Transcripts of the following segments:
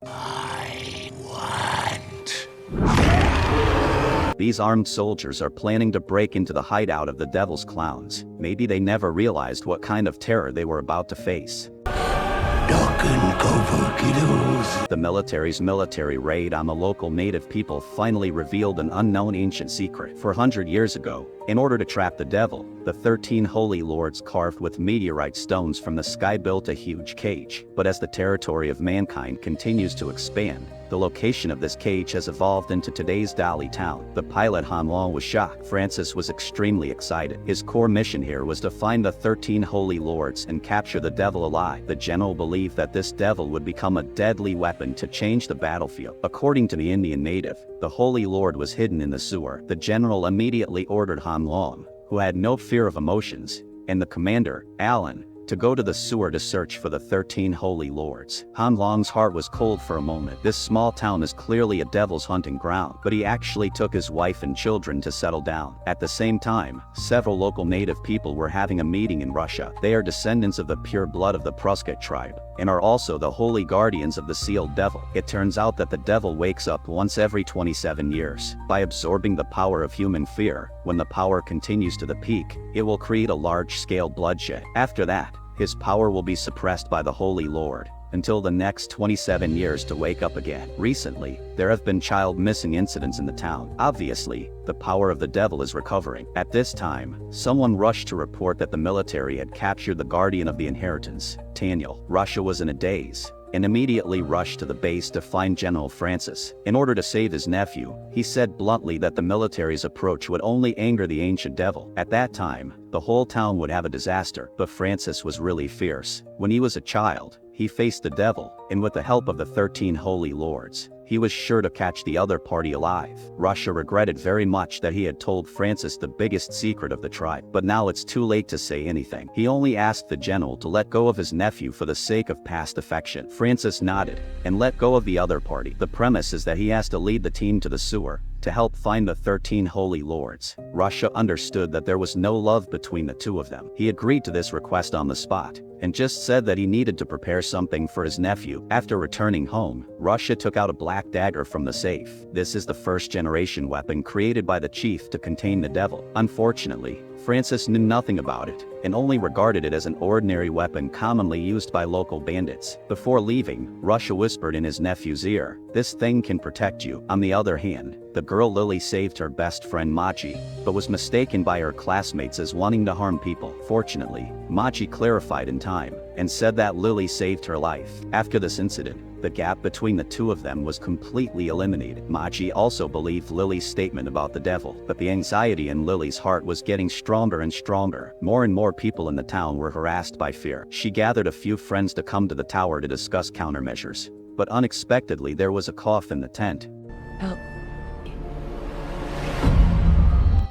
I want. These armed soldiers are planning to break into the hideout of the Devil's Clowns. Maybe they never realized what kind of terror they were about to face. Duck and cover, kiddos. The military's military raid on the local native people finally revealed an unknown ancient secret. 400 years ago, in order to trap the devil, the 13 holy lords carved with meteorite stones from the sky built a huge cage. But as the territory of mankind continues to expand, the location of this cage has evolved into today's Dali town. The pilot Han Long was shocked. Francis was extremely excited. His core mission here was to find the 13 holy lords and capture the devil alive. The general believed that this devil would become a deadly weapon to change the battlefield. According to the Indian native, the holy lord was hidden in the sewer. The general immediately ordered Han Long, who had no fear of emotions, and the commander, Alan, to go to the sewer to search for the 13 holy lords. Han Long's heart was cold for a moment. This small town is clearly a devil's hunting ground, but he actually took his wife and children to settle down. At the same time, several local native people were having a meeting in Russia. They are descendants of the pure blood of the Prusket tribe, and are also the holy guardians of the sealed devil. It turns out that the devil wakes up once every 27 years. By absorbing the power of human fear, when the power continues to the peak, it will create a large-scale bloodshed. After that, his power will be suppressed by the Holy Lord, until the next 27 years to wake up again. Recently, there have been child missing incidents in the town. Obviously, the power of the devil is recovering. At this time, someone rushed to report that the military had captured the guardian of the inheritance, Daniel. Russia was in a daze, and immediately rushed to the base to find General Francis. In order to save his nephew, he said bluntly that the military's approach would only anger the ancient devil. At that time, the whole town would have a disaster, but Francis was really fierce. When he was a child, he faced the devil, and with the help of the 13 holy lords, he was sure to catch the other party alive. Russia regretted very much that he had told Francis the biggest secret of the tribe, but now it's too late to say anything. He only asked the general to let go of his nephew for the sake of past affection. Francis nodded, and let go of the other party. The premise is that he has to lead the team to the sewer, to help find the 13 holy lords. Russia understood that there was no love between the two of them. He agreed to this request on the spot, and just said that he needed to prepare something for his nephew. After returning home, Russia took out a black dagger from the safe. This is the first-generation weapon created by the chief to contain the devil. Unfortunately, Francis knew nothing about it, and only regarded it as an ordinary weapon commonly used by local bandits. Before leaving, Russia whispered in his nephew's ear, "This thing can protect you." On the other hand, the girl Lily saved her best friend Machi, but was mistaken by her classmates as wanting to harm people. Fortunately, Machi clarified in time, and said that Lily saved her life. After this incident, the gap between the two of them was completely eliminated. Machi also believed Lily's statement about the devil, but the anxiety in Lily's heart was getting stronger and stronger. More and more people in the town were harassed by fear. She gathered a few friends to come to the tower to discuss countermeasures, but unexpectedly there was a cough in the tent. Help.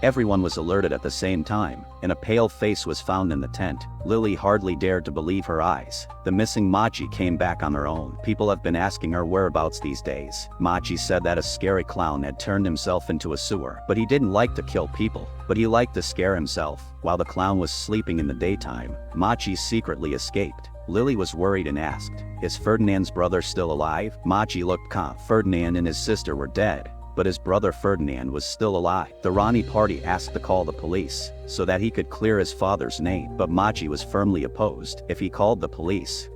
Everyone was alerted at the same time, and a pale face was found in the tent. Lily hardly dared to believe her eyes. The missing Machi came back on her own. People have been asking her whereabouts these days. Machi said that a scary clown had turned himself into a sewer, but he didn't like to kill people, but he liked to scare himself. While the clown was sleeping in the daytime, Machi secretly escaped. Lily was worried and asked, "Is Ferdinand's brother still alive?" Machi looked calm. Ferdinand and his sister were dead, but his brother Ferdinand was still alive. The Rani party asked to call the police, so that he could clear his father's name, but Machi was firmly opposed. If he called the police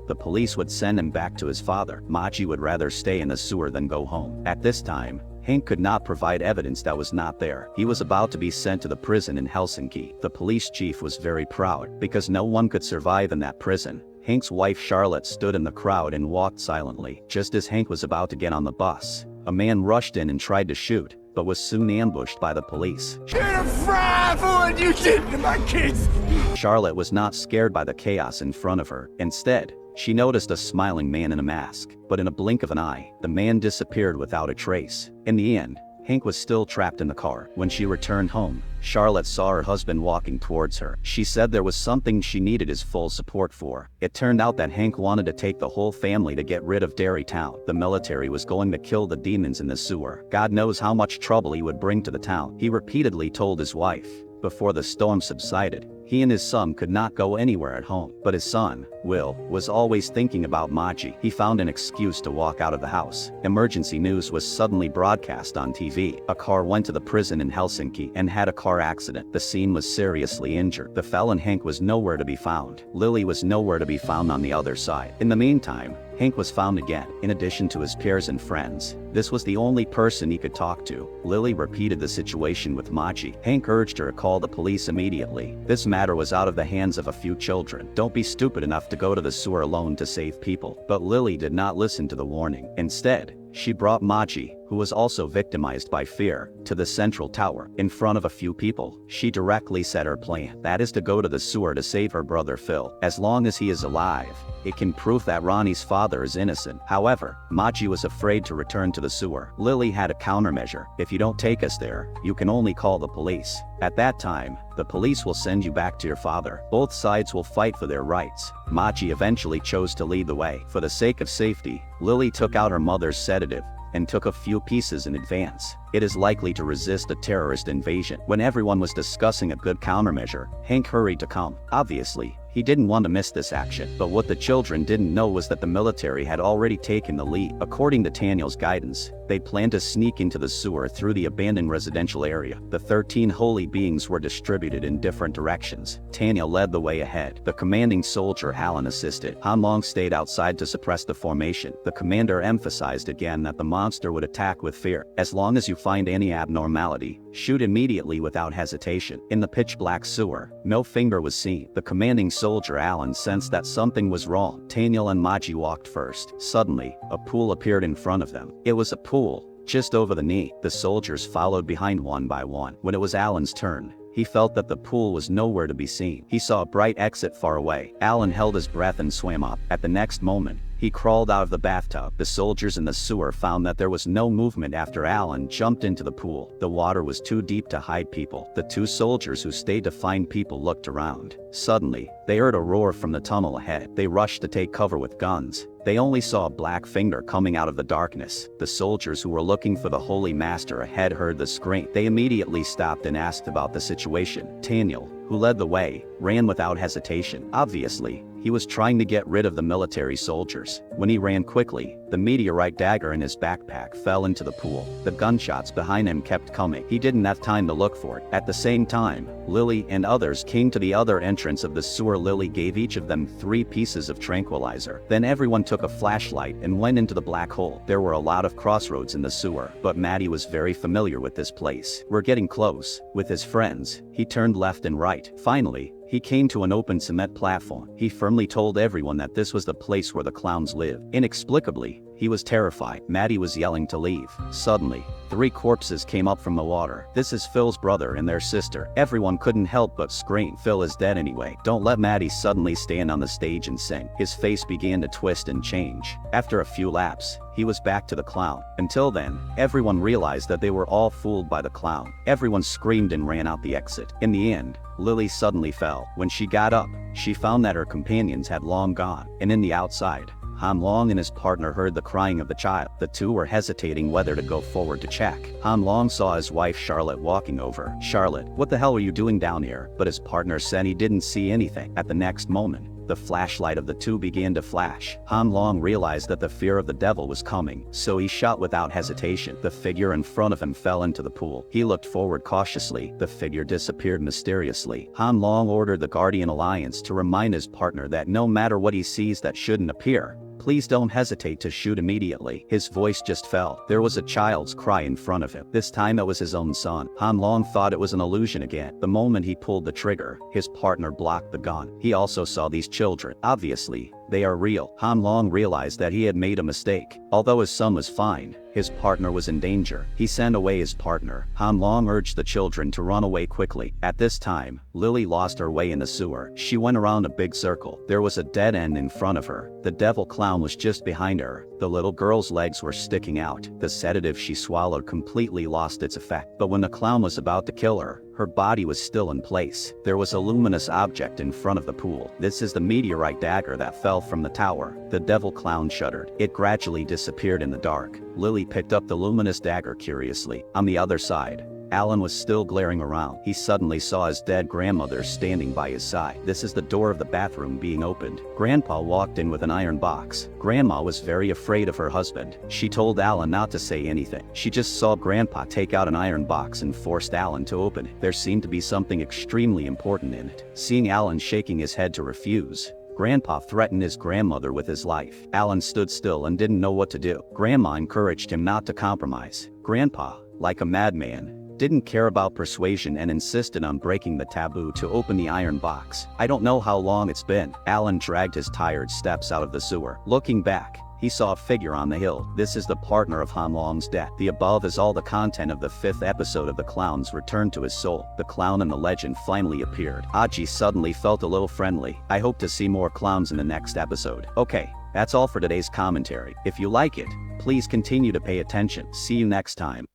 would send him back to his father. Machi would rather stay in the sewer than go home. At this time, Hank could not provide evidence that was not there. He was about to be sent to the prison in Helsinki. The police chief was very proud, because no one could survive in that prison. Hank's wife Charlotte stood in the crowd and walked silently. Just as Hank was about to get on the bus, a man rushed in and tried to shoot, but was soon ambushed by the police. You're a fraud for what you did to my kids! Charlotte was not scared by the chaos in front of her. Instead, she noticed a smiling man in a mask, but in a blink of an eye, the man disappeared without a trace. In the end, Hank was still trapped in the car. When she returned home, Charlotte saw her husband walking towards her. She said there was something she needed his full support for. It turned out that Hank wanted to take the whole family to get rid of Derry Town. The military was going to kill the demons in the sewer. God knows how much trouble he would bring to the town. He repeatedly told his wife. Before the storm subsided, He and his son could not go anywhere at home, but his son, Will, was always thinking about Maji. He found an excuse to walk out of the house. Emergency news was suddenly broadcast on TV. A car went to the prison in Helsinki and had a car accident. The scene was seriously injured. The felon Hank was nowhere to be found. Lily was nowhere to be found on the other side. In the meantime, Hank was found again. In addition to his peers and friends, this was the only person he could talk to. Lily repeated the situation with Maji. Hank urged her to call the police immediately. This matter was out of the hands of a few children. Don't be stupid enough to go to the sewer alone to save people. But Lily did not listen to the warning. Instead, she brought Maji, who was also victimized by fear, to the central tower. In front of a few people, she directly said her plan. That is to go to the sewer to save her brother Phil. As long as he is alive, it can prove that Ronnie's father is innocent. However, Maji was afraid to return to the sewer. Lily had a countermeasure. If you don't take us there, you can only call the police. At that time, the police will send you back to your father. Both sides will fight for their rights. Maji eventually chose to lead the way. For the sake of safety, Lily took out her mother's sedative and took a few pieces in advance. It is likely to resist a terrorist invasion. When everyone was discussing a good countermeasure, Hank hurried to come. Obviously, he didn't want to miss this action, but what the children didn't know was that the military had already taken the lead. According to Daniel's guidance, they planned to sneak into the sewer through the abandoned residential area. The 13 holy beings were distributed in different directions. Daniel led the way ahead. The commanding soldier Alan assisted. Han Long stayed outside to suppress the formation. The commander emphasized again that the monster would attack with fear. As long as you find any abnormality, shoot immediately without hesitation. In the pitch-black sewer, no finger was seen. The commanding soldier Alan sensed that something was wrong. Daniel and Maji walked first. Suddenly, a pool appeared in front of them. It was a pool just over the knee. The soldiers followed behind one by one. When it was Alan's turn, he felt that the pool was nowhere to be seen. He saw a bright exit far away. Alan held his breath and swam up. At the next moment, he crawled out of the bathtub. The soldiers in the sewer found that there was no movement after Alan jumped into the pool. The water was too deep to hide people. The two soldiers who stayed to find people looked around. Suddenly, they heard a roar from the tunnel ahead. They rushed to take cover with guns. They only saw a black finger coming out of the darkness. The soldiers who were looking for the Holy Master ahead heard the scream. They immediately stopped and asked about the situation. Daniel, who led the way, ran without hesitation. Obviously, he was trying to get rid of the military soldiers. When he ran quickly, the meteorite dagger in his backpack fell into the pool. The gunshots behind him kept coming. He didn't have time to look for it. At the same time, Lily and others came to the other entrance of the sewer. Lily gave each of them 3 pieces of tranquilizer. Then everyone took a flashlight and went into the black hole. There were a lot of crossroads in the sewer, but Maddie was very familiar with this place. We're getting close. With his friends, he turned left and right. Finally, he came to an open cement platform. He firmly told everyone that this was the place where the clowns lived. Inexplicably, he was terrified. Maddie was yelling to leave. Suddenly, 3 corpses came up from the water. This is Phil's brother and their sister. Everyone couldn't help but scream. Phil is dead anyway. Don't let Maddie suddenly stand on the stage and sing. His face began to twist and change. After a few laps, he was back to the clown. Until then, everyone realized that they were all fooled by the clown. Everyone screamed and ran out the exit. In the end, Lily suddenly fell. When she got up, she found that her companions had long gone. And in the outside, Han Long and his partner heard the crying of the child. The two were hesitating whether to go forward to check. Han Long saw his wife Charlotte walking over. "Charlotte, what the hell are you doing down here?" But his partner said he didn't see anything. At the next moment, the flashlight of the two began to flash. Han Long realized that the fear of the devil was coming, so he shot without hesitation. The figure in front of him fell into the pool. He looked forward cautiously. The figure disappeared mysteriously. Han Long ordered the Guardian Alliance to remind his partner that no matter what he sees that shouldn't appear, please don't hesitate to shoot immediately. His voice just fell. There was a child's cry in front of him. This time it was his own son. Han Long thought it was an illusion again. The moment he pulled the trigger, his partner blocked the gun. He also saw these children. Obviously, they are real. Han Long realized that he had made a mistake. Although his son was fine, his partner was in danger. He sent away his partner. Han Long urged the children to run away quickly. At this time, Lily lost her way in the sewer. She went around a big circle. There was a dead end in front of her. The devil clown was just behind her. The little girl's legs were sticking out. The sedative she swallowed completely lost its effect. But when the clown was about to kill her, her body was still in place. There was a luminous object in front of the pool. This is the meteorite dagger that fell from the tower. The devil clown shuddered. It gradually disappeared in the dark. Lily picked up the luminous dagger curiously. On the other side, Alan was still glaring around. He suddenly saw his dead grandmother standing by his side. This is the door of the bathroom being opened. Grandpa walked in with an iron box. Grandma was very afraid of her husband. She told Alan not to say anything. She just saw Grandpa take out an iron box and forced Alan to open it. There seemed to be something extremely important in it. Seeing Alan shaking his head to refuse, Grandpa threatened his grandmother with his life. Alan stood still and didn't know what to do. Grandma encouraged him not to compromise. Grandpa, like a madman, didn't care about persuasion and insisted on breaking the taboo to open the iron box. I don't know how long it's been. Alan dragged his tired steps out of the sewer. Looking back, he saw a figure on the hill. This is the partner of Han Long's death. The above is all the content of the 5th episode of The Clown's Return to His Soul. The clown and the legend finally appeared. Aji suddenly felt a little friendly. I hope to see more clowns in the next episode. Okay, that's all for today's commentary. If you like it, please continue to pay attention. See you next time.